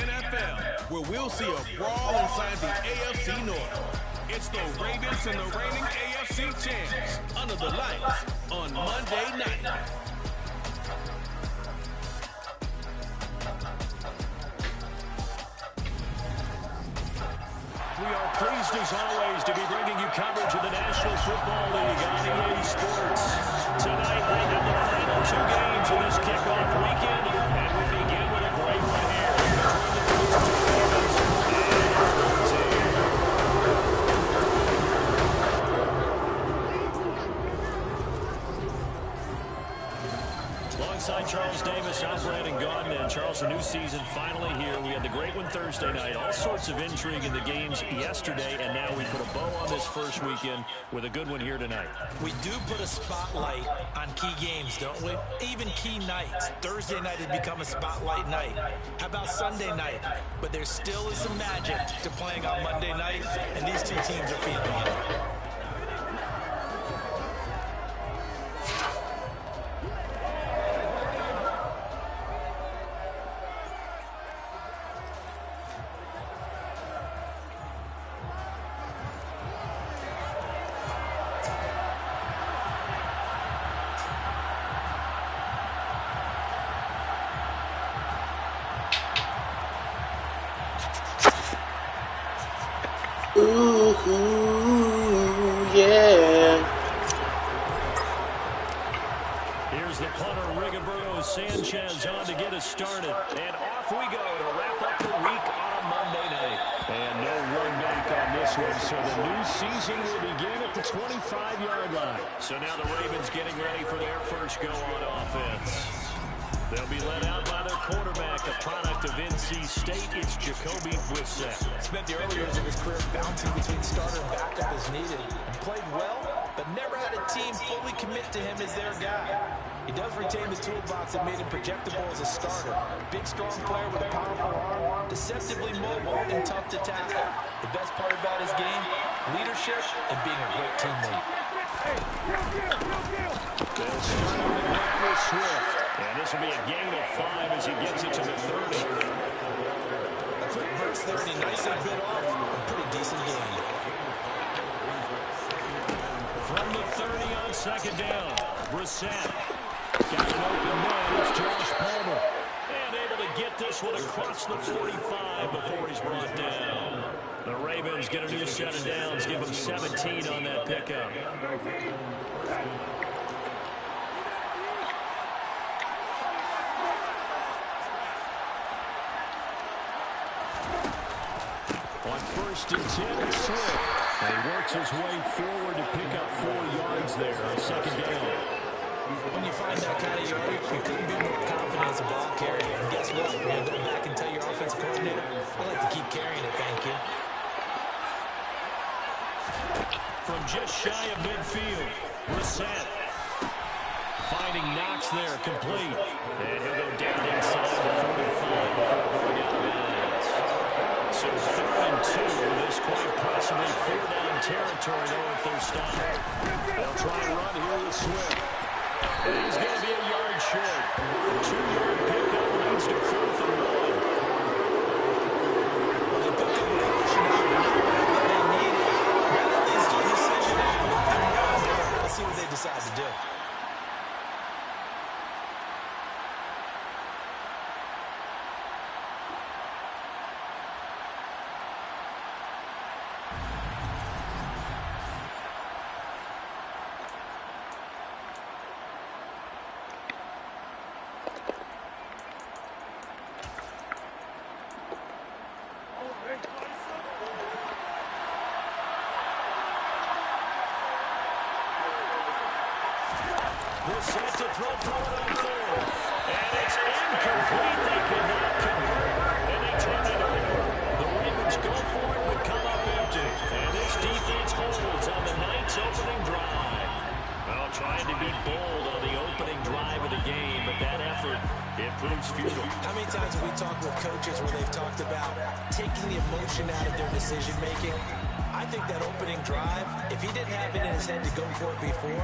NFL, where we'll see a brawl inside the AFC North. It's the Ravens and the reigning AFC champs under the lights on Monday night. We are pleased, as always, to be bringing you coverage of the National Football League on EA Sports. Tonight, we have the final two games of this kickoff weekend, and we begin with a great one here between the Ravens and the team. Alongside Charles Davis, I'm Brandon Gaudin, and Charles, a new season finally here. We had the great one Thursday night, all sorts of intrigue in the games yesterday, and now we put a bow on this first weekend with a good one here tonight. We do put a spotlight on key games, don't we? Even key nights. Thursday night has become a spotlight night. How about Sunday night? But there still is some magic to playing on Monday night, and these two teams are feeling it. Yeah. Here's the punter, Rigoberto Sanchez, on to get us started. And off we go to wrap up the week on a Monday night. And no run back on this one, so the new season will begin at the 25-yard line. So now the Ravens getting ready for their first go on offense. They'll be led out by their quarterback, a product of NC State. It's Jacoby Brissett. Spent the early years of his career bouncing between starter and backup as needed, and played well, but never had a team fully commit to him as their guy. He does retain the toolbox that made him projectable as a starter. Big, strong player with a powerful arm, deceptively mobile and tough to tackle. The best part about his game, leadership and being a great teammate. They'll start on the ground with Swift. And this will be a gain of 5 as he gets it to the 30. A quick burst 30, nicely bit off. A pretty decent gain. From the 30 on second down, Brissett. Got an open man. It's Josh Palmer. And able to get this one across the 45 before he's brought down. The Ravens get a new set of downs. Give them 17 on that pickup. On first and 10, it's Swift. And he works his way forward to pick up 4 yards there on second down. When you find that kind of yardage, you couldn't be more confident as a ball carrier. And guess what? You're going to go back and tell your offensive coordinator, I like to keep carrying it, thank you. From just shy of midfield, Brissett finding Knox there, complete. And he'll go down inside the 45 before going out of bounds. So 3rd and 2, this quite possibly 4-down territory though if they're stopped. They'll try and run here with Swift. And he's going to be a yard short. The 2-yard pickup leads to 4th and 1. Well, they put the motion out what they needed. Now that leads to a decision of what they want. Let's see what they decide to do. Brissett to throw forward on 4th. And it's incomplete. They could not convert. And they turn it over. The Ravens go for it, but come up empty. And this defense holds on the night's opening drive. Well, trying to be bold on the opening drive of the game, but that effort, it proves futile. How many times have we talked with coaches where they've talked about taking the emotion out of their decision-making? I think that opening drive, if he didn't have it in his head to go for it before,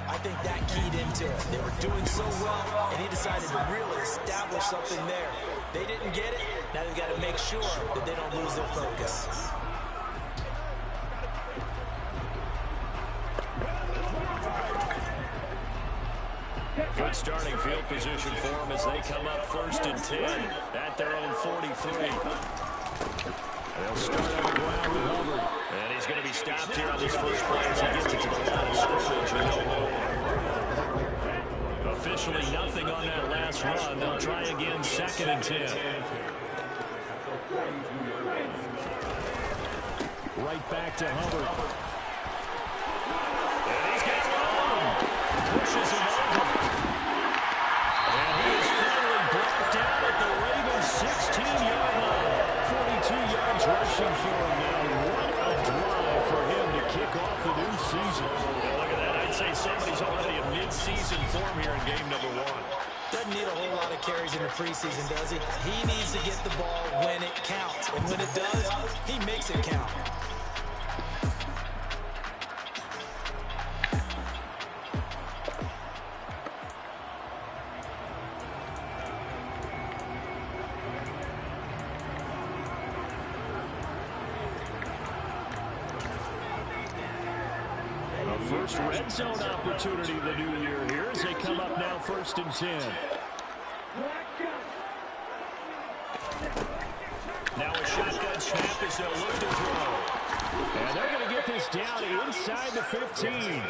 I think that keyed into it. They were doing so well, and he decided to really establish something there. They didn't get it. Now they've got to make sure that they don't lose their focus. Good starting field position for them as they come up 1st and 10 at their own 43. They'll start on the ground with Hubbard. And he's going to be stopped here on this first play as he gets it to the line of scrimmage. Officially nothing on that last run. They'll try again 2nd and 10. Right back to Hubbard. And he's got room. Pushes him over. And he is finally brought down at the Ravens' 16-yard line. 42 yards rushing for him now. What a drive for him to kick off the new season. Yeah, look at that. I'd say somebody's already in mid-season form here in game number 1. Doesn't need a whole lot of carries in the preseason, does he? He needs to get the ball when it counts. And when it does, he makes it count. First red zone opportunity of the new year here as they come up now 1st and 10. Now a shotgun snap as they'll look to throw. And they're going to get this down inside the 15.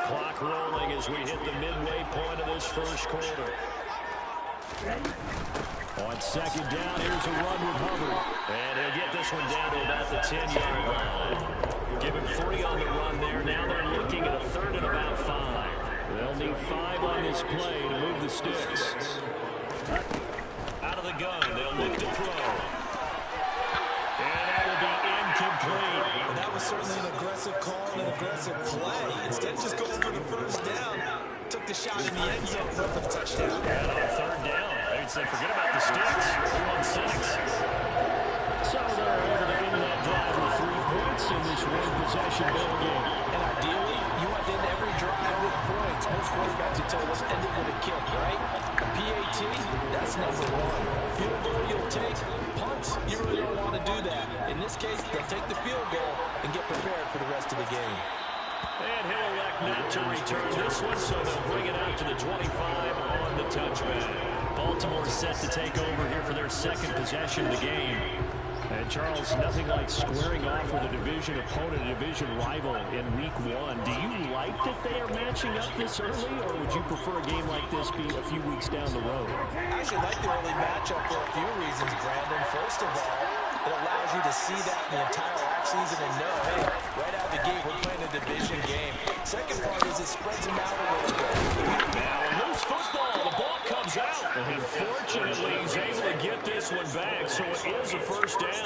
Clock rolling as we hit the midway point of this first quarter. On 2nd down, here's a run with Hubbard. And he'll get this one down to about the 10-yard line. Give him 3 on the run there. Now they're looking at a 3rd and about 5. They'll need 5 on this play to move the sticks. Out of the gun, they'll look to throw. And that will be incomplete. Well, that was certainly an aggressive call and an aggressive play. Instead of just going for the first down, took the shot in the end zone for the touchdown. And on 3rd down, they'd say forget about the sticks. 2-on-6. So they're able to end that drive with 3 points in this one-possession ball game. And ideally, you want to end every drive with points. Most quarterbacks have told us end it with a kick, right? PAT, that's number 1. Field goal you'll take. Punts, you really don't want to do that. In this case, they'll take the field goal and get prepared for the rest of the game. And he'll elect not to return this one, so they'll bring it out to the 25 on the touchback. Baltimore set to take over here for their 2nd possession of the game. And Charles, nothing like squaring off with a division opponent, a division rival in week 1. Do you like that they are matching up this early, or would you prefer a game like this be a few weeks down the road? I actually like the early matchup for a few reasons, Brandon. First of all, it allows you to see that in the entire offseason and know, hey, right out of the gate, we're playing a division game. Second part is it spreads them out a little bit. Now, loose football. The ball comes out. And fortunately, he's able to get this one back, so it is a first down.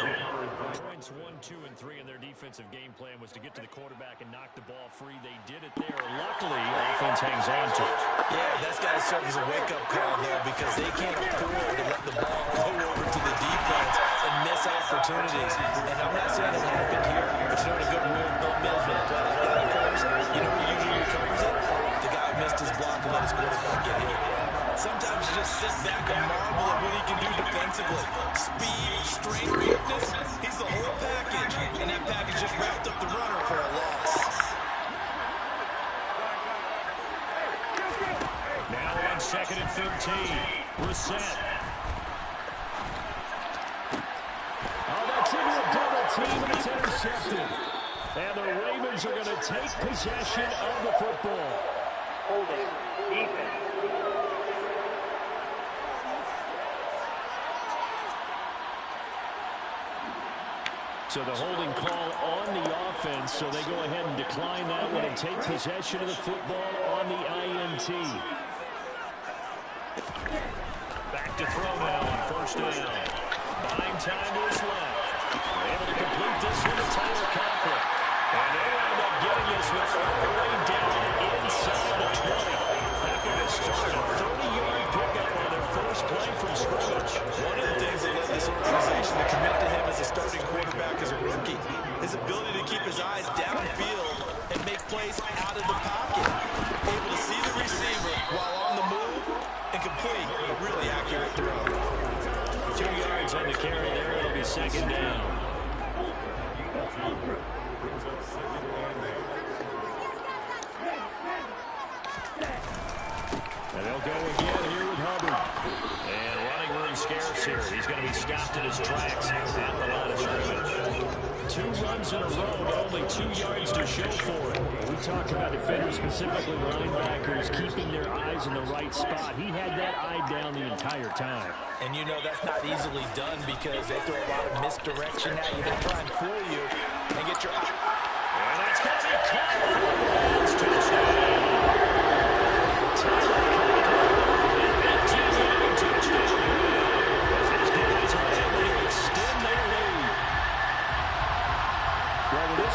Points 1, 2, and 3 in their defensive game plan was to get to the quarterback and knock the ball free. They did it there. Luckily, offense hangs on to it. Yeah, that's got to serve as a wake-up call, though, because they can't afford to let the ball go over to the defense and miss opportunities. And I'm not saying it happened here, but you know what a good rule of thumb is when a play like that occurs? You know who usually recovers it? The guy who missed his block and let his quarterback get hit. Sometimes you just sit back and marvel at what he can do defensively. Speed, strength, quickness, he's the whole package. And that package just wrapped up the runner for a loss. Now on 2nd and 15. Reset. Oh, that's into a double team, and it's intercepted. And the Ravens are going to take possession of the football. Holding. Defense. So the holding call on the offense, so they go ahead and decline that one and take possession of the football on the INT. Back to throw now on 1st down. Buying time to his left. Able to complete this one to Tyler Conklin. And they end up getting this one all the way down inside the 20. That could have started a 30-yard pickup on their first play from scrimmage. One of the things that led this organization to commit to him as a starting quarterback as a rookie, place out of the pocket. Able to see the receiver while on the move and complete a really accurate throw. 2 yards on the carry there. It'll be second down. And they'll go again here with Hubbard. And running room scarce here. He's going to be stopped in his tracks at the line of scrimmage. 2 runs in a row, but only 2 yards to show for it. We talk about defenders, specifically linebackers, keeping their eyes in the right spot. He had that eye down the entire time. And you know that's not easily done because they throw a lot of misdirection at you. They try and fool you and get your eye. And that's going to be caught for the Rams. Touchdown.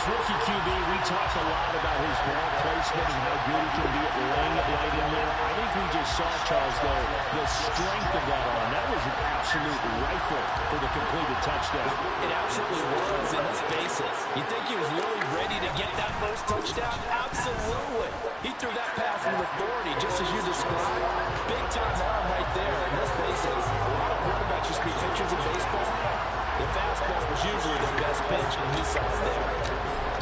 Rookie QB, we talk a lot about his ball placement and how good he can be at laying it right in there. I think we just saw, Charles, though, the strength of that arm. That was an absolute rifle for the completed touchdown. It absolutely was, and let's face it, you think he was really ready to get that first touchdown? Absolutely. He threw that pass with authority, just as you described. Big-time arm right there, and let's face it, a lot of quarterbacks used to be pitchers in baseball. The fastball was usually their best pitch, and he saw it there.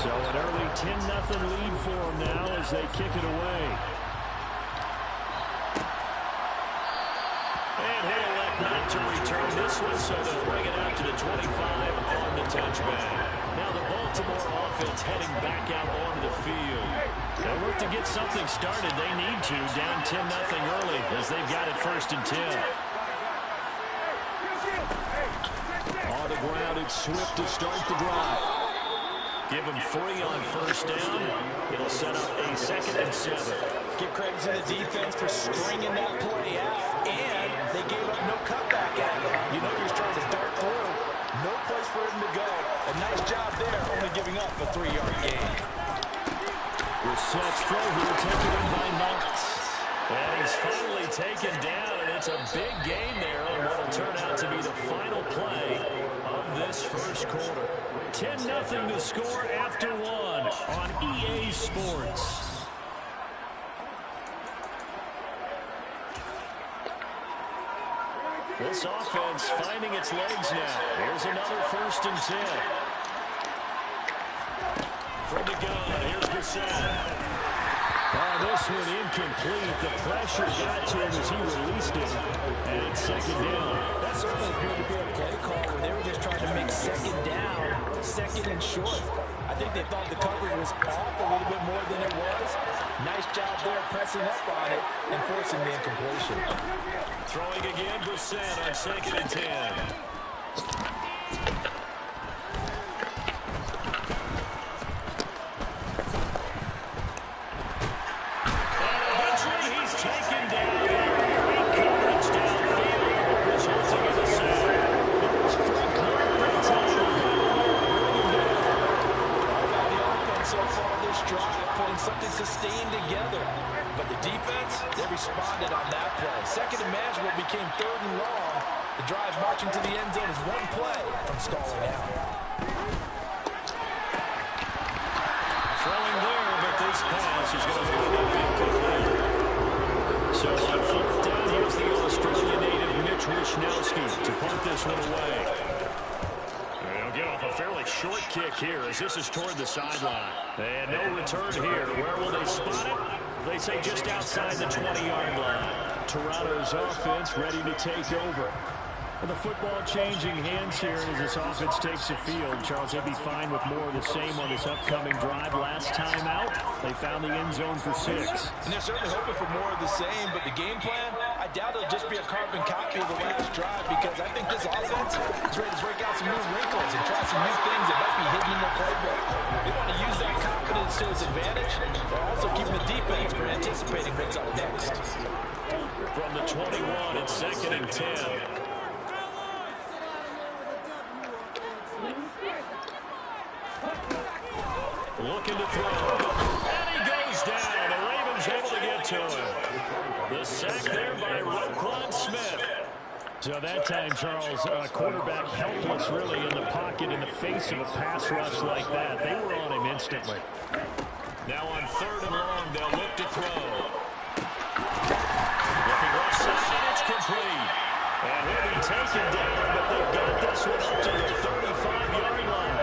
So an early 10-0 lead for them now as they kick it away. And he'll elect not to return this one, so they'll bring it out to the 25 on the touchback. Now the Baltimore offense heading back out onto the field. They'll work to get something started. They need to, down 10-0 early as they've got it 1st and 10. On the ground, it's Swift to start the drive. Give him 3 on 1st down. It'll set up a 2nd and 7. Give credit to the defense for stringing that play out, and they gave up no cutback at him. You know you're trying to dart through. No place for him to go. A nice job there, only giving up a 3-yard gain. Brissett's throw here, taken in by Knox. And he's finally taken down, and it's a big gain there on what will turn out to be the final play of this first quarter. 10-0 to score after 1 on EA Sports. This offense finding its legs now. Here's another 1st and 10. From the gun, here's Brissett. This one incomplete. The pressure got to him as he released it. And it's 2nd down. That certainly appeared to be a play call where they were just trying to make 2nd down, 2nd and short. I think they thought the coverage was off a little bit more than it was. Nice job there pressing up on it and forcing the incompletion. Throwing again, Brissett on 2nd and 10. Something sustained together. But the defense, they responded on that play. 2nd and manageable became 3rd and long. The drive marching to the end zone is 1 play from stalling out. Throwing there, but this pass is going to be incomplete. So on 4th down, here's the Australian native Mitch Wishnowsky to punt this one away. They'll get off a fairly short kick here as this is toward the sideline. And no return here. Where will they spot it? They say just outside the 20-yard line. Toronto's offense ready to take over. And the football changing hands here as this offense takes the field. Charles, they'd be fine with more of the same on this upcoming drive. Last time out, they found the end zone for 6. And they're certainly hoping for more of the same, but the game plan, I doubt it'll just be a carbon copy of the last drive because I think this offense is ready to break out some new wrinkles and try some new things that might be hidden in their playbook. They want to use that confidence to its advantage, but also keeping the defense from anticipating what's up next. From the 21, it's 2nd and 10. Looking to throw. And he goes down. The Ravens able to get to him. The sack there by Roquan Smith. So that time, Charles, quarterback helpless really in the pocket in the face of a pass rush like that. They were on him instantly. Now on 3rd and long, they'll look to throw. Looking left side, and it's complete. And he'll be taken down, but they've got this one up to the 35-yard line.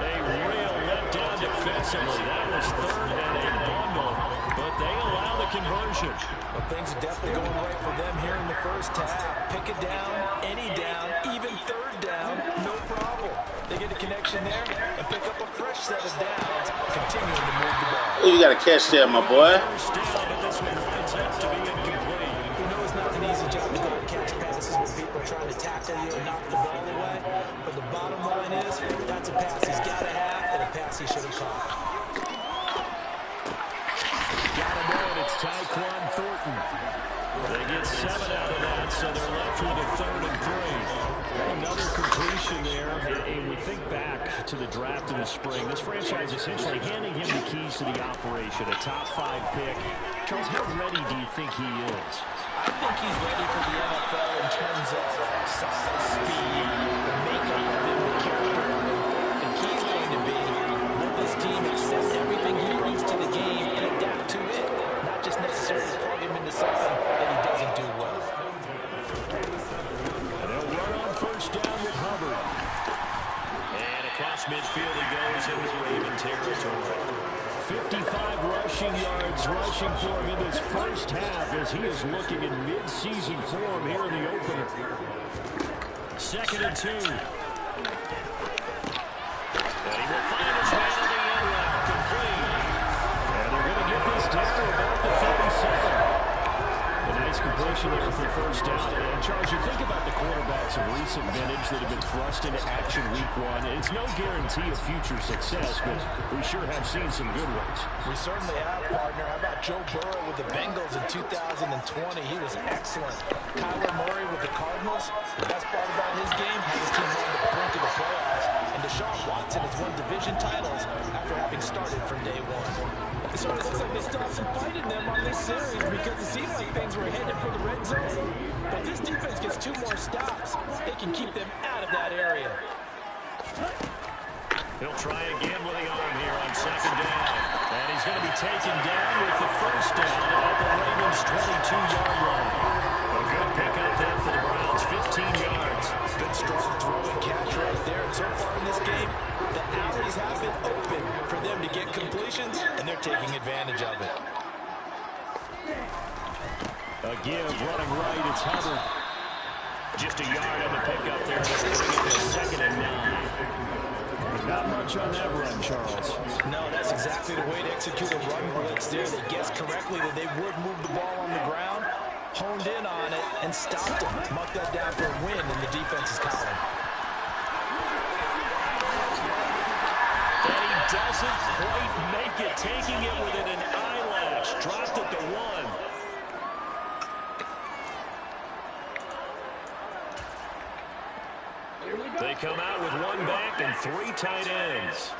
A real letdown defensively. That was 3rd and a bundle, but they allow the conversion. Well, things are definitely going right for them here in the first half. Pick it down, any down, even 3rd down, no problem. They get a connection there and pick up a fresh set of downs, continuing to move the ball. You got to catch that, my boy. First down, but this one winds up to be incomplete. You know it's not an easy job to go and catch passes when people are trying to tackle you and knock the ball away. But the bottom line is, that's a pass he's got to have and a pass he should have caught. Got to know it. It's Tyquan Thornton. They get 7 out of that, so they're left with a 3rd and 3. Another completion there. And we think back to the draft in the spring. This franchise essentially handing him the keys to the operation, a top 5 pick. Charles, how ready do you think he is? I think he's ready for the NFL in terms of size, speed, the makeup of him, the character of him. The key's going to be, will this team accept everything he brings to the game and adapt to it? Not just necessarily plug him into something that he doesn't do well. And they'll run on 1st down with Hubbard. And across midfield he goes into Raven territory. 55 rushing yards rushing for him in this first half as he is looking in mid-season form here in the opener. 2nd and 2. And he will find his man on the end route, complete. And they're going to get this down to about the 37. A nice completion there for 1st down. And Charles, you think about the quarterbacks of recent vintage that have been thrust into action week 1. It's no guarantee of future success, but we sure have seen some good ones. We certainly have, partner. How about Joe Burrow with the Bengals in 2020? He was excellent. Kyler Murray with the Cardinals. The best part about his game, had his team on the brink of the playoffs. And Deshaun Watson has won division titles after having started from day 1. So it looks like they still have some fight in them on this series because it seemed like things were headed for the red zone. But this defense gets 2 more stops. They can keep them out of that area. He'll try again with the arm here on 2nd down. And he's going to be taken down with the 1st down at the Ravens' 22-yard line. A good pickup there for the Browns, 15 yards. Good strong throw and catch right there. And so far in this game, the alleys have been open for them to get completions, and they're taking advantage of it. A give running right, it's Hubbard. Just a yard on the pickup there. It's 2nd and 9. Not much on that run, Charles. No, that's exactly the way to execute a run blitz there. They guessed correctly that they would move the ball on the ground, honed in on it, and stopped them. Mark that down for a win in the defense's column. And he doesn't quite make it, taking it within an eyelash. Dropped at the 1. They come out with 1 back and 3 tight ends.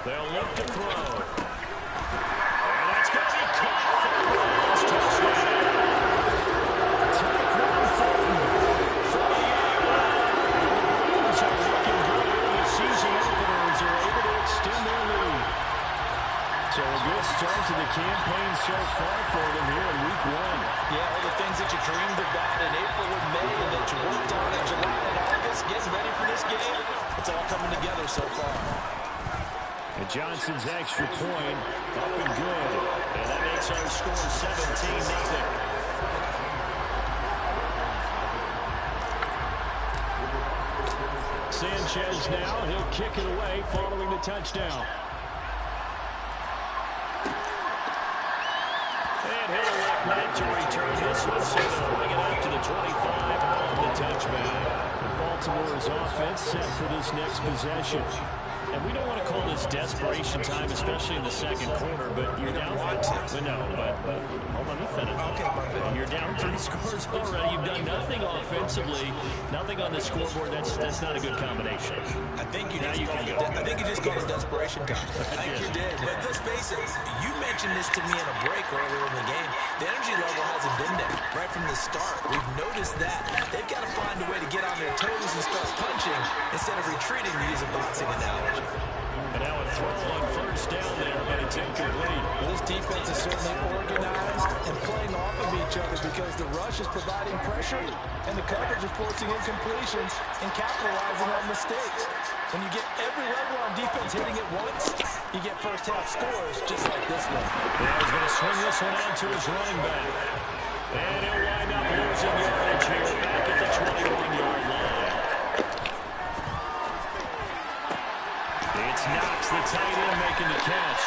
They'll look to throw. And that's going to be caught for the Browns. Touchdown. Tyquan Thornton, 48 line. The Browns are looking good in the season openers. Are able to extend their lead. So a good start to the campaign so far for them here in week 1. Yeah, all the things that you dreamed about in April and May and that you worked on in July and August, getting ready for this game, it's all coming together so far. And Johnson's extra point up and good. And that makes our score 17-0. Sanchez now, he'll kick it away following the touchdown. And he'll elect not to return this one, so they'll bring it up to the 25 on the touchback. Baltimore's offense set for this next possession. And we don't want to call this desperation time, especially in the 2nd quarter, but you're down. No, but hold on, let me finish. Okay, you're down 3 scores already. You've done nothing offensively, nothing on the scoreboard. That's not a good combination. I think you just just called a desperation time. I think you did. But let's face it, you mentioned this to me in a break earlier in the game. The energy level hasn't been there right from the start. We've noticed that. They've got to find a way to get on their toes and start punching instead of retreating, to use a boxing analogy. And now a throw on first down there, but it's incomplete. Well, this defense is certainly organized and playing off of each other because the rush is providing pressure and the coverage is forcing incompletions and capitalizing on mistakes. When you get every level on defense hitting it once, you get first half scores just like this one. Yeah, he's going to swing this one out to his running back. And he'll wind up losing yardage here back at the 21-yard line. It's Knox, the tight end, making the catch.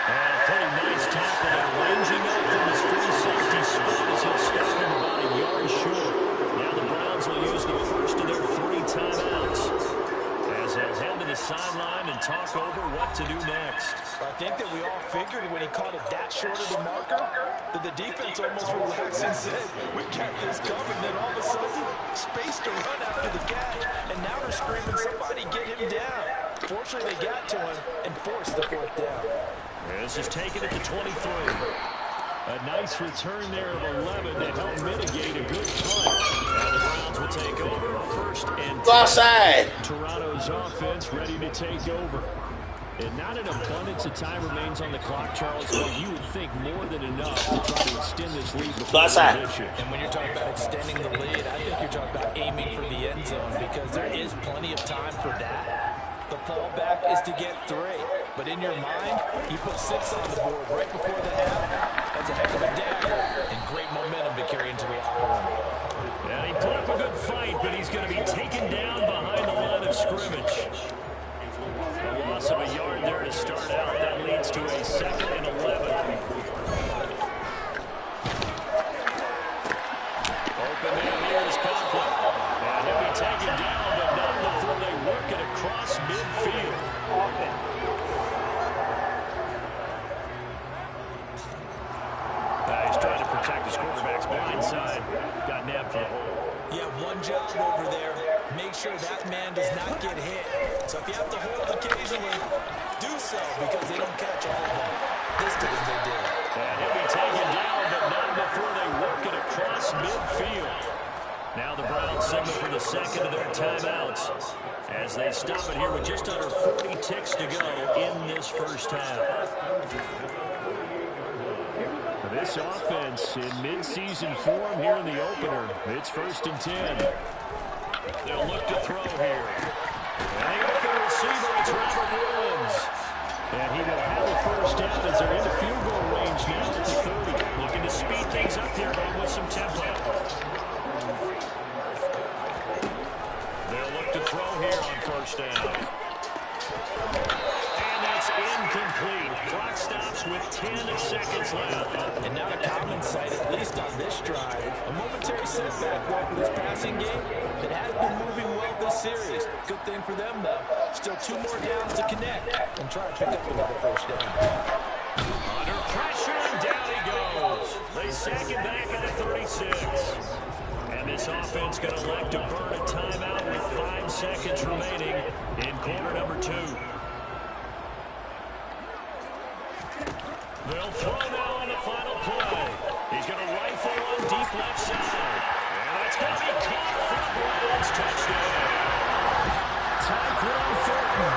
And a pretty nice tackle there, ranging up from his free safety spot as he'll stop him about a yard short. Now the Browns will use the first of their 3 timeouts as they'll head to the sideline and talk over what to do next. I think that we all figured when he caught it that short of the marker that the defense almost relaxed and said, we got this covered. And then all of a sudden, space to run after the catch. And now they're screaming, somebody get him down. Fortunately, they got to him and forced the 4th down. This is taken at the 23. A nice return there of 11 to help mitigate a good punt. Now the Browns will take over first and 10. Go outside. Toronto's offense ready to take over. And not an abundance of time remains on the clock, Charles, but you would think more than enough to try to extend this lead before the issue. And when you're talking about extending the lead, I think you're talking about aiming for the end zone because there is plenty of time for that. The fallback is to get 3. But in your mind, you put 6 on the board right before the half. That's a heck of a dagger and great momentum to carry into the locker room. Yeah, he put up a good fight, but he's going to be taken down behind the line of scrimmage. A loss of a yard there to start out. That leads to a 2nd and 11. Open man here is Conklin. And he'll be taken down, but not before they work it across midfield. He's trying to protect his quarterback's blind side. Got nabbed for the hole. You have one job over there. Make sure that man does not get hit. So if you have to hold occasionally, do so because they don't catch all of them. This time they did. And he'll be taken down, but not before they work it across midfield. Now the Browns signal for the 2nd of their timeouts as they stop it here with just under 40 ticks to go in this first half. This offense in midseason form here in the opener. It's 1st and 10. They'll look to throw here. And they got the receiver. It's Robert Williams. And he will have a first down as they're into field goal range now at the 30. Looking to speed things up here, going with some tempo. They'll look to throw here on first down. And that's incomplete. Clock stops with 10 seconds left. And now a common sight, at least on this drive. A momentary setback for this passing game that has been moving well this series. Good thing for them, though. Still 2 more downs to connect and try to pick up another first down. Under pressure, and down he goes. They sack him back at the 36. And this offense going to elect to burn a timeout with 5 seconds remaining in quarter number 2. They'll throw now on the final play. He's going to rifle on deep left side. And that's going to be caught for the Browns. Touchdown. Tyquan Thornton.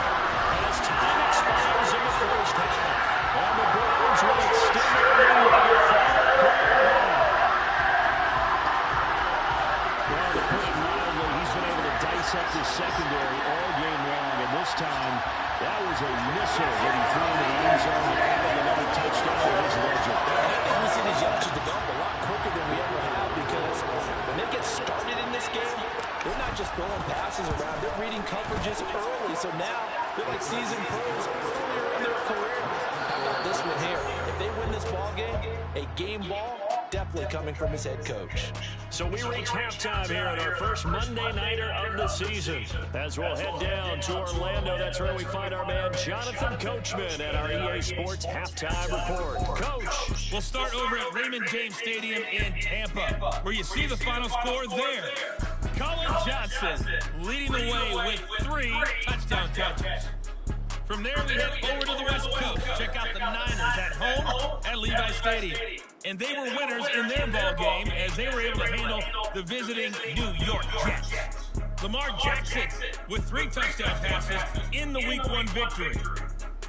As time expires in the first half. And the Browns will extend their lead by a final play. Well, to put it mildly, he's been able to dissect his secondary all game long. And this time, that was a missile that he threw into the end zone and added another touchdown to his ledger. I think we've seen his youngsters develop a lot quicker than we ever have because when they get started in this game, they're not just throwing passes around. They're reading coverages early. So now they're like seasoned pros earlier in their career. How about this one here? If they win this ball game, a game ball definitely coming from his head coach. So we reach halftime here at our first Monday Nighter of the season. As we'll head down to Orlando, that's where we find our man Jonathan Coachman at our EA Sports Halftime Report. Coach. We'll start over at Raymond James Stadium in Tampa, where you see the final score there. Colin Johnson leading the way with 3 touchdown catches. From there, we head over to the West Coast. Check out the Niners at home at Levi Stadium. And they were winners in their ball game as they were able to handle the visiting New York Jets. Lamar Jackson with 3 touchdown passes in the Week 1 victory.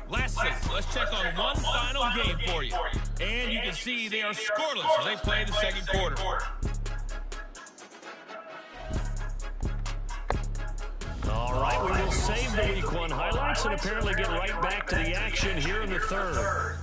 Lastly, let's check on one final game for you. And you can see they are scoreless as they play the second quarter. All right, we will save the Week 1 highlights and apparently get right back to the action here in the third.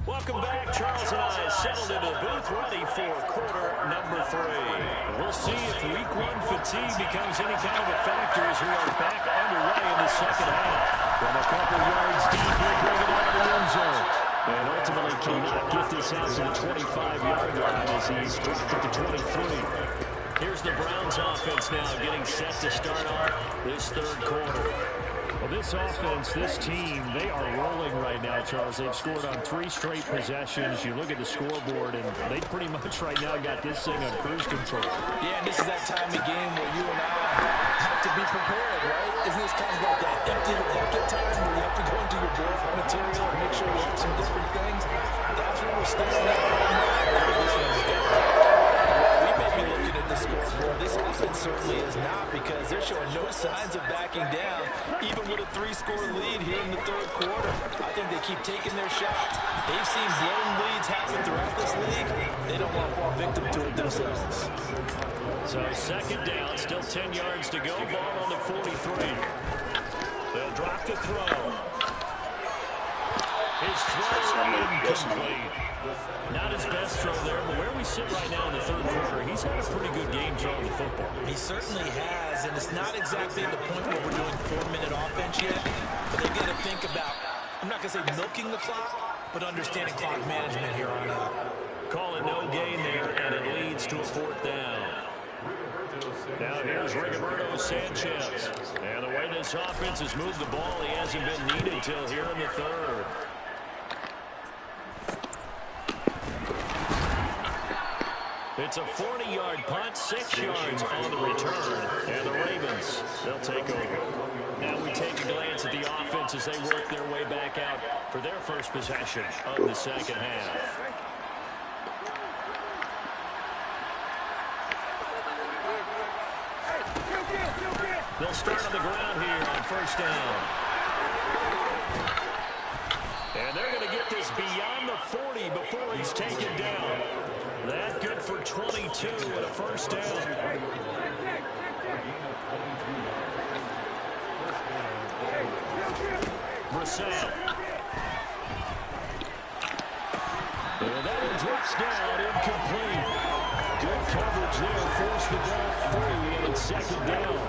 Welcome back. Charles and I settled into the booth ready for quarter number 3. We'll see if Week 1 fatigue becomes any kind of a factor as we are back underway in the second half. From a couple yards deep, he'll bring it out of the end zone. And ultimately cannot get this out to the 25-yard line as he's dropped at the 23. Here's the Browns offense now getting set to start off this third quarter. Well, this offense, this team, they are rolling right now, Charles. They've scored on 3 straight possessions. You look at the scoreboard, and they pretty much right now got this thing on cruise control. Yeah, and this is that time of game where you and I have to be prepared, right? Isn't this kind of like that empty the bucket time where you have to go into your boyfriend material and make sure you have some different things? That's what we're standing at right now. This one's going. We may be looking at the scoreboard. This offense certainly is not, because they're showing no signs of backing down, even with a 3-score lead here in the third quarter. I think they keep taking their shots. They've seen blown leads happen throughout this league. They don't want to fall victim to it themselves. So second down, still 10 yards to go. Ball on the 43. They'll drop the throw. His throw incomplete. Not his best throw there, but where we sit right now in the third quarter, he's had a pretty good game throwing the football. He certainly has, and it's not exactly at the point where we're doing 4-minute offense yet, but they've got to think about, I'm not going to say milking the clock, but understanding clock management here on out. Call it no gain there, and it leads to a 4th down. Now here's Rigoberto Sanchez. And the way this offense has moved the ball, he hasn't been needed till here in the third. It's a 40-yard punt, 6 yards on the return. And the Ravens, they'll take over. Now we take a glance at the offense as they work their way back out for their first possession of the second half. They'll start on the ground here on first down. And they're going to get this beyond the 40 before he's taken down. That good for 22 and a first down. Brissett. And that one drops down, incomplete. Good coverage there, forced the ball free, and it's second down.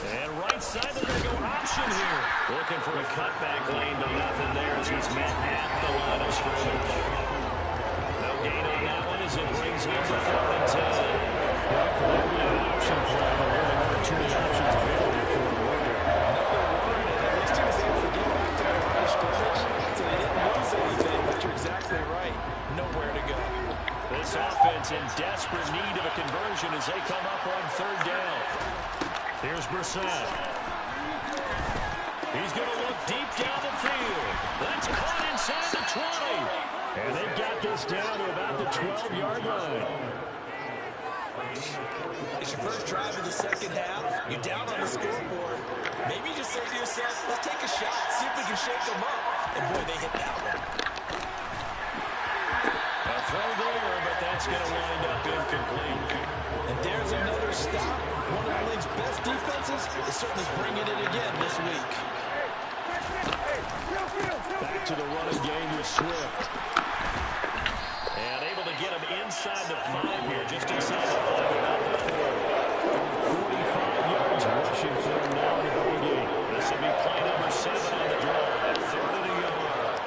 And right side, they're going to go option here. Looking for a cutback lane, but nothing there as he's met at the line of scrimmage. No gain on that one as it brings him to 4th and 10. Well, for that being an option play, but really one or 2 options available for the Warrior. At least he was able to get back to the line of scrimmage, so they didn't lose anything, but you're exactly right. Nowhere to go. This offense in desperate need of a conversion as they come up on 3rd down. Here's Brissett. He's going to look deep down the field. That's caught inside the 20. And they've got this down to about the 12-yard line. It's your first drive of the second half. You're down on the scoreboard. Maybe you just say to yourself, let's take a shot, see if we can shake them up. And boy, they hit that one. A throw there, but that's going to wind up incomplete. And there's another stop. One of the league's best defenses is certainly bringing it again this week. Back to the running game with Swift. And able to get him inside the 5 here, just inside the 5, about the 4. 45 yards rushing for him now in the ball game. This will be play number 7 on the drive. 3rd and a yard.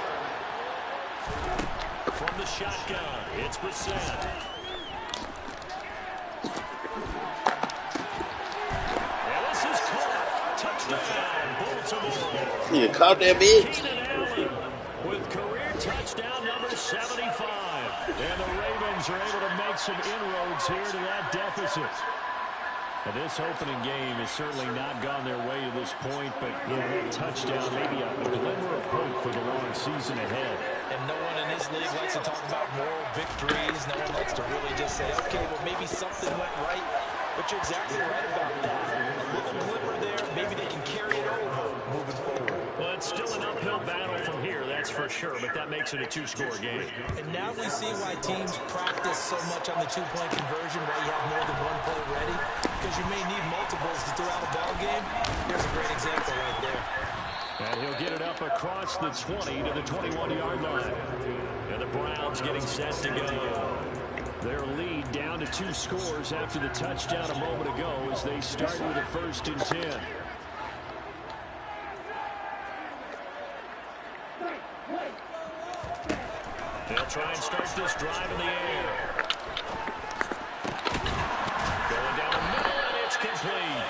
From the shotgun, it's Brissett. You caught that bitch. With career touchdown number 75. And the Ravens are able to make some inroads here to that deficit. Now, this opening game has certainly not gone their way to this point, but that touchdown, maybe a glimmer of hope for the long season ahead. And no one in this league likes to talk about moral victories. No one likes to really just say, okay, well, maybe something went right. But you're exactly right about that. A little glimmer there, maybe they can carry it over moving forward. Well, it's still an uphill battle from here, that's for sure, but that makes it a two-score game. And now we see why teams practice so much on the two-point conversion, why you have more than one play ready, because you may need multiples to throw out a ball game. Here's a great example right there. And he'll get it up across the 20 to the 21-yard line. And the Browns getting set to go. Their lead down to 2 scores after the touchdown a moment ago as they start with a 1st and 10. They'll try and start this drive in the air. Going down the middle, and it's complete.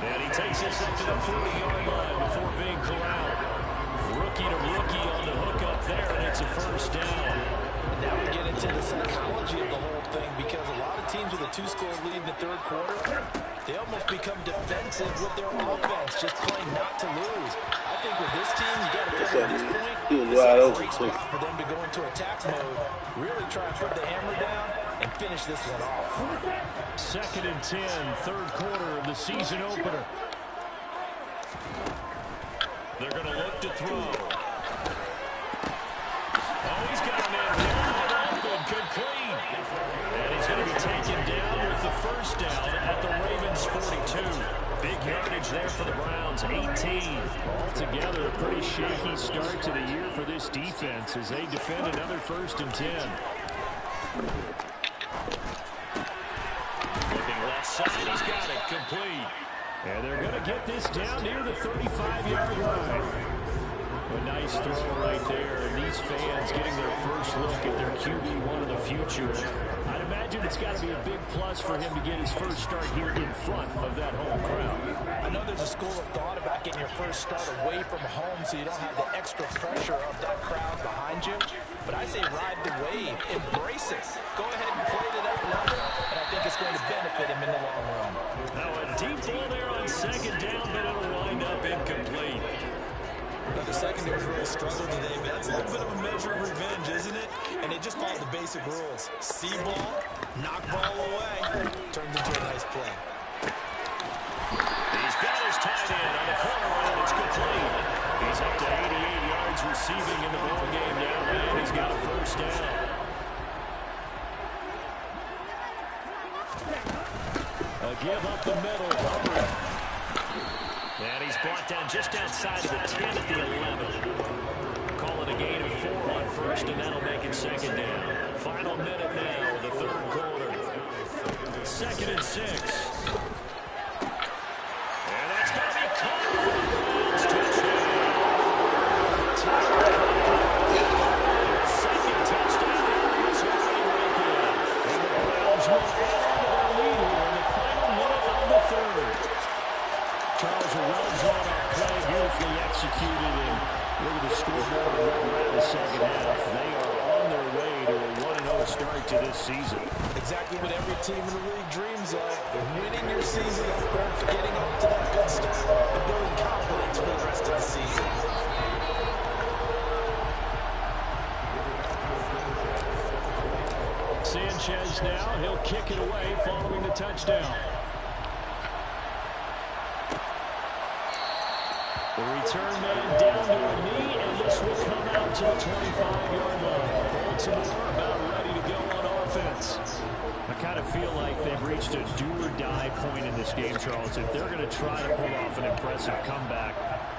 And he takes this up to the 40-yard line before being corralled. Rookie to rookie on the hook up there, and it's a 1st down. And now we get into the psychology of the whole thing, because a lot of teams with a 2-score lead in the 3rd quarter, they almost become defensive with their offense, just playing not to lose. I think with this team, you got to feel at this point, this is a great spot for them to go into attack mode, really try and put the hammer down and finish this one off. 2nd and 10, 3rd quarter of the season opener. They're going to look to throw. Oh, he's got a man wide open, complete. And he's going to be taken down with the 1st down at the Ravens 42. Big yardage there for the Browns, 18. Altogether, a pretty shaky start to the year for this defense as they defend another 1st and 10. Looking left side, he's got it, complete. And they're going to get this down near the 35-yard line. A nice throw right there, and these fans getting their first look at their QB1 of the future. I'd imagine it's got to be a big plus for him to get his first start here in front of that home crowd. I know there's a school of thought about getting your first start away from home so you don't have the extra pressure of that crowd behind you. But I say ride the wave, embrace it. Go ahead and play to that level, and I think it's going to benefit him in the long run. Now a deep ball there on 2nd down, but it'll wind up incomplete. Now, the secondary's really struggled today, but that's a little bit of a measure of revenge, isn't it? And they just followed the basic rules. See ball, knock ball away, turns into a nice play. He's got his tight end on the corner, and it's complete. He's up to 88 yards receiving in the ball game now, and he's got a 1st down. A give up the middle, Hubbard. And he's brought down just outside of the 10 at the 11. Call it a gain of 4 on 1st, and that'll make it 2nd down. Final minute now, the 3rd quarter. 2nd and 6. And that's going to be caught. It's touchdown. 2nd touchdown here is already making. And the Browns will add on to their lead here in the final minute of the 3rd. Charles, a well-drawn up play, beautifully executed, and look at the scoreboard and where we're at in the 2nd half. They are on their way to a 1-0 start to this season. Exactly what every team in the league dreams of. Winning your season opener, getting up to that good start, and building confidence for the rest of the season. Sanchez now, he'll kick it away following the touchdown. The return man down to a knee, and this will come out to the 25-yard line. Baltimore about ready to go on offense. I kind of feel like they've reached a do-or-die point in this game, Charles. If they're going to try to pull off an impressive comeback,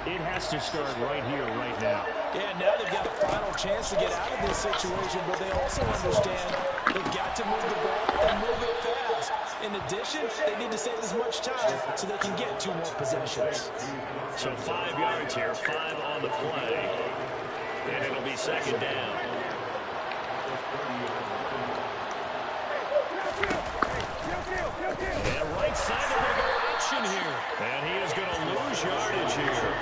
it has to start right here, right now. Yeah, now they've got a final chance to get out of this situation, but they also understand they've got to move the ball and move it fast. In addition, they need to save as much time so they can get 2 more possessions. So 5 yards here, 5 on the play, and it'll be 2nd down. And right side, they're going to go action here. And he is going to lose yardage here.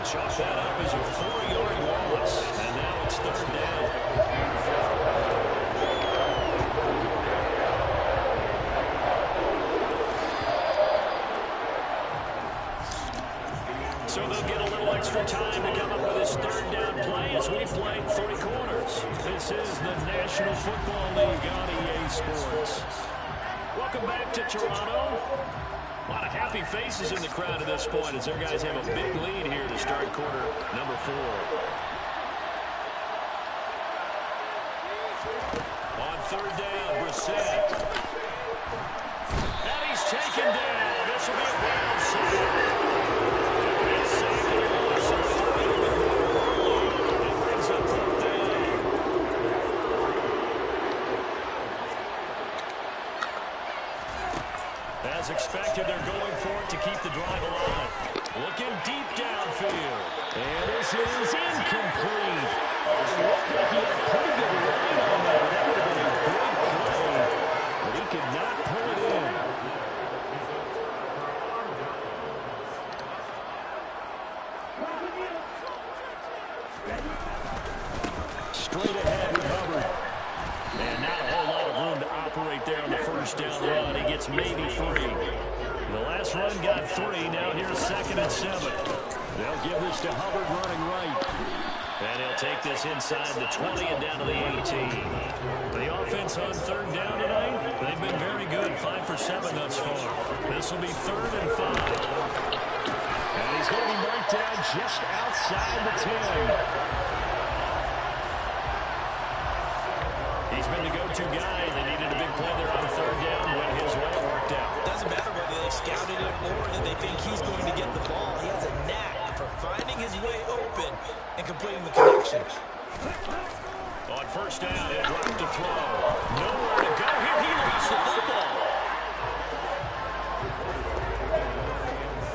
Chalk that up as a 4-yard loss. And now it's 3rd we've played 3 quarters. This is the National Football League on EA Sports. Welcome back to Toronto. A lot of happy faces in the crowd at this point as their guys have a big lead here to start quarter number 4. On 3rd down, Brissett. And he's taken down. This will be a Browns sack. It's second and loss of 3. It brings up 4th down. As expected, they're going for it to keep the drive alive. Looking deep downfield. And this is incomplete. Looked like he had a pretty good line on that. That would have been a big play. But he could not pull it in. Straight ahead with Hubbard. And not a whole lot of room to operate there on the 1st down run. He gets maybe 3. The last run got 3. Now here's 2nd and 7. They'll give this to Hubbard running right. And he'll take this inside the 20 and down to the 18. The offense on 3rd down tonight, they've been very good. 5 for 7 thus far. This will be 3rd and 5. And he's going to be marked down just outside the 10. He's been the go-to guy. They needed a big play there on 3rd down when his way worked out. Doesn't matter whether they scouted it or that they think he's going to get the ball. He has a knack for finding his way open and completing the connection. On 1st down, he'll drop to throw. Nowhere to go here. He lost the football.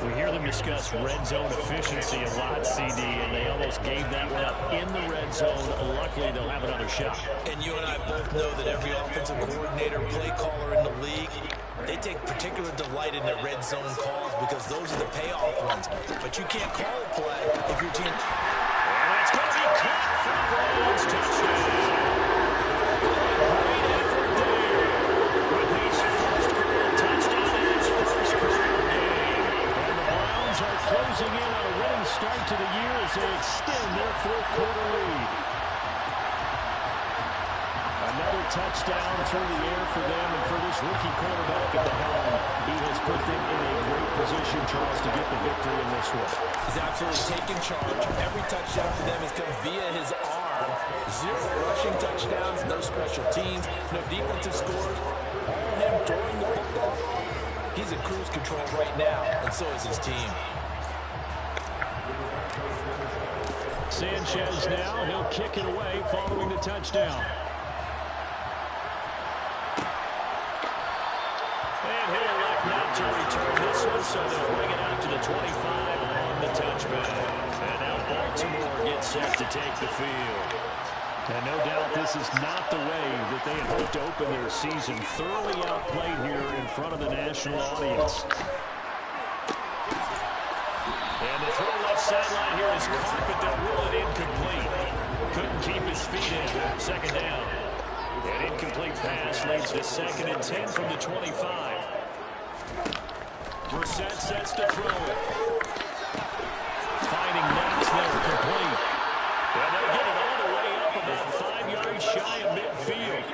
We hear them discuss red zone efficiency a lot, CD, and they almost gave that one up in the red zone. Luckily, they'll have another shot. And you and I both know that every offensive coordinator, play caller in the league, they take particular delight in their red zone calls because those are the payoff ones. But you can't call a play if your team... And it's going to be caught for Browns touchdown. Great effort there with his first career touchdown and his first career game. And the Browns are closing in on a winning start to the year as they extend their 4th quarter lead. Another touchdown through the air for them, and for this rookie quarterback at the helm, he has put them in a great position, Charles, to get the victory in this one. He's absolutely taken charge. Every touchdown for them has come via his arm. 0 rushing touchdowns, no special teams, no defensive scores. All him throwing the football. He's in cruise control right now, and so is his team. Sanchez now, he'll kick it away following the touchdown. And he'll elect not to return this one, so they'll bring it out to the 25 on the touchback. And now Baltimore gets set to take the field. And no doubt this is not the way that they had hoped to open their season. Thoroughly outplayed here in front of the national audience. And the throw left sideline here is caught, but they'll rule it incomplete. Couldn't keep his feet in. 2nd down. An incomplete pass leads to 2nd and 10 from the 25. Brissett sets to throw it. Finding Knox there, complete. And they'll get it all the way up about 5 yards shy of midfield.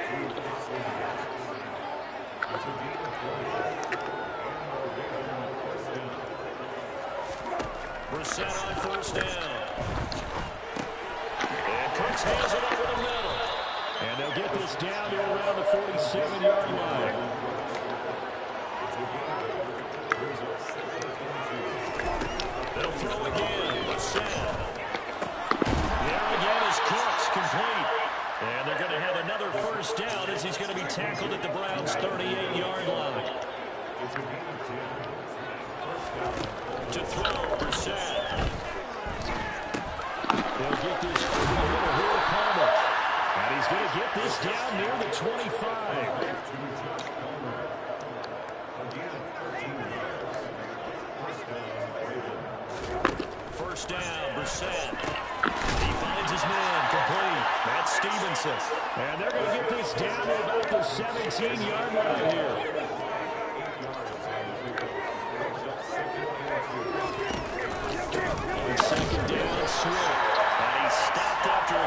Brissett on 1st down. And Cooks hands it over the middle. And they'll get this down to around the 47-yard line. They'll throw again. Brissett. There again is Cooks, complete. And they're going to have another 1st down as he's going to be tackled at the Browns' 38-yard line. To throw, Brissett. They'll get this over here to Palmer. And he's going to get this down near the 25. First down, Brissett. He finds his man, complete. That's Stevenson. And they're going to get this down to about the 17-yard line here. On 2nd down, Swift. And he's stopped after a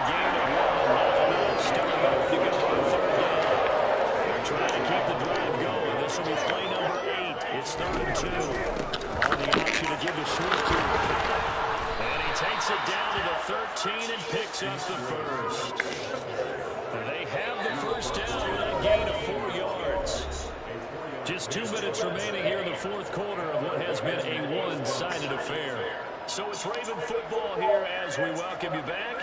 13 and picks up the first. They have the first down with a gain of 4 yards. Just 2 minutes remaining here in the fourth quarter of what has been a one-sided affair. So it's Raven football here as we welcome you back.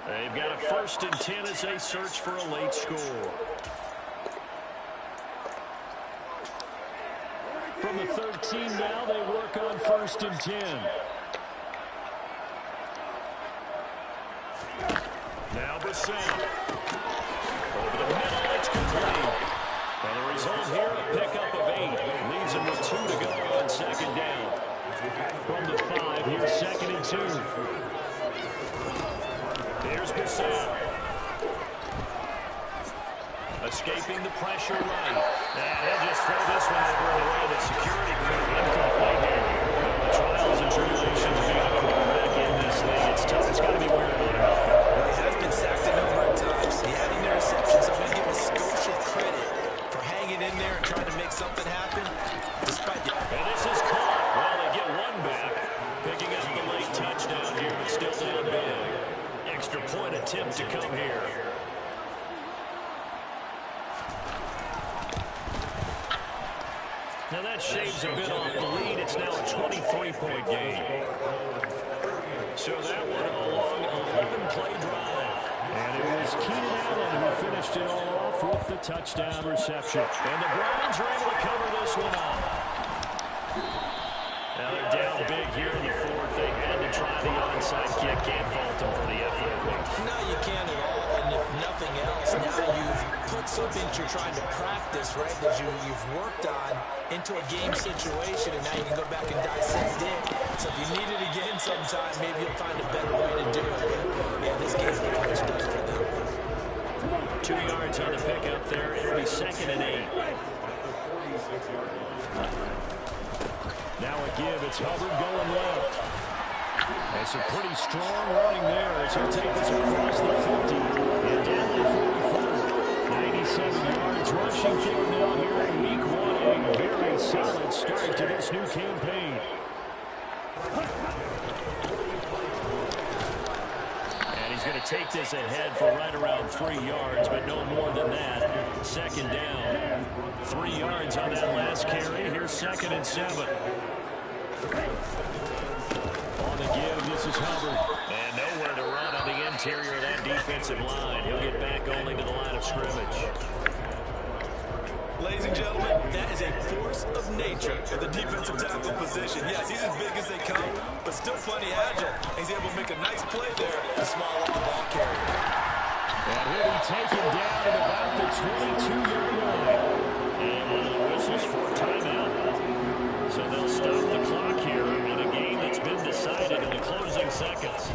They've got a 1st and 10 as they search for a late score. From the 13 now, they work on 1st and 10. Now Brissett. Over the middle, it's complete. And the result here, a pickup of 8. Leaves him with 2 to go on 2nd down. From the 5, here's 2nd and 2. Here's Brissett. Escaping the pressure right. And he'll just throw this one over the way. The security crew incomplete here. The trials and tribulations of being a quarterback in this league. It's tough. It's got to be wearing on him out there. Well, he has been sacked a number of times. He had interceptions. I'm going to give a skosh of credit for hanging in there and trying to make something happen. Despite the... And this is caught. Well, they get one back. Picking up the late touchdown here, but still down big. Extra point attempt to come here. Now that shaves a bit off the lead. It's now a 23-point game. So that one a long 11-play drive. And it was Keenan Allen who finished it all off with the touchdown reception. And the Browns are able to cover this one up. Now they're down big here in the fourth. They had to try the onside kick. Can't fault them for the effort. No, you can't at all. And if nothing else, now you've put something that you're trying to practice, right, that you've worked on into a game situation, and now you can go back and dissect it. So if you need it again sometime, maybe you'll find a better way to do it. But, yeah, this game's pretty much done for them. 2 yards on the pickup there. It'll be 2nd and 8. Now a give. It's Hubbard going left. That's a pretty strong running there as he'll take this across the 50 and down to the 44. 97 yards rushing for him now here in week 1. A very solid start to this new campaign. And he's going to take this ahead for right around 3 yards, but no more than that. 2nd down. 3 yards on that last carry. Here's 2nd and 7. On the give, this is Hubbard. And nowhere to run on the interior of that defensive line. He'll get back only to the line of scrimmage. Ladies and gentlemen, that is a force of nature at the defensive tackle position. Yes, he's as big as they come, but still plenty agile. He's able to make a nice play there to small up the ball carrier. And he'll be taken down at about the 22-yard line. And one of the whistles for a timeout. So they'll stop the clock here in a game that's been decided in the closing seconds.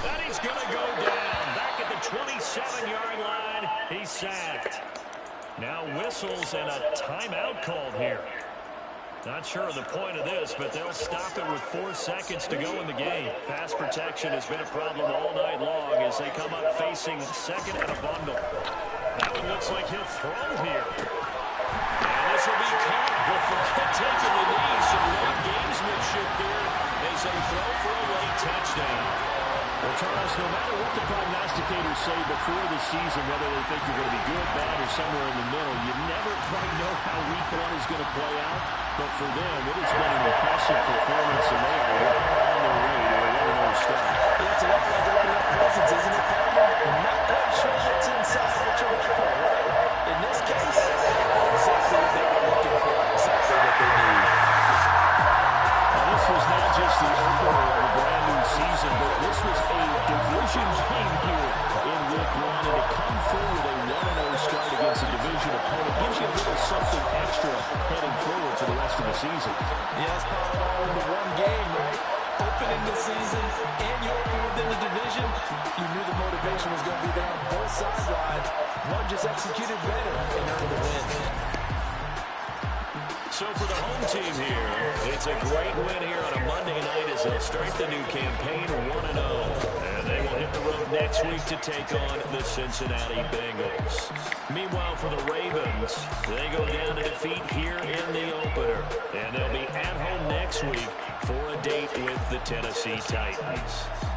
And he's going to go down back at the 27-yard line. He's sacked. Now whistles and a timeout called here. Not sure of the point of this, but they'll stop it with 4 seconds to go in the game. Pass protection has been a problem all night long as they come up facing 2nd and a bundle. That one looks like he'll throw here. And this will be caught with the taking the knee. Some late gamesmanship there as they throw for a late touchdown. Well, Charles, no matter what the prognosticators say before the season, whether they think you're going to be good, bad, or somewhere in the middle, you never quite know how week 1 is going to play out. But for them, it has been an impressive performance, and they are well on their way to a 1-0 start. It's a lot like opening up presents, isn't it, Palmer? I'm not quite sure what's inside what you're looking for, right? In this case, exactly what they were looking for, exactly what they need. Now, this was not just the opener of a brand new season, but this was a division game here in week 1, and to come through with a 1-0 start against a division opponent gives you a little something extra heading forward for the rest of the season. Yes, Paul, all into one game, right? Opening the season, and you open within the division. You knew the motivation was going to be there on both sidelines. One just executed better and earned the win. So for the home team here, it's a great win here on a Monday night as they'll start the new campaign 1-0. And they will hit the road next week to take on the Cincinnati Bengals. Meanwhile, for the Ravens, they go down to defeat here in the opener. And they'll be at home next week for a date with the Tennessee Titans.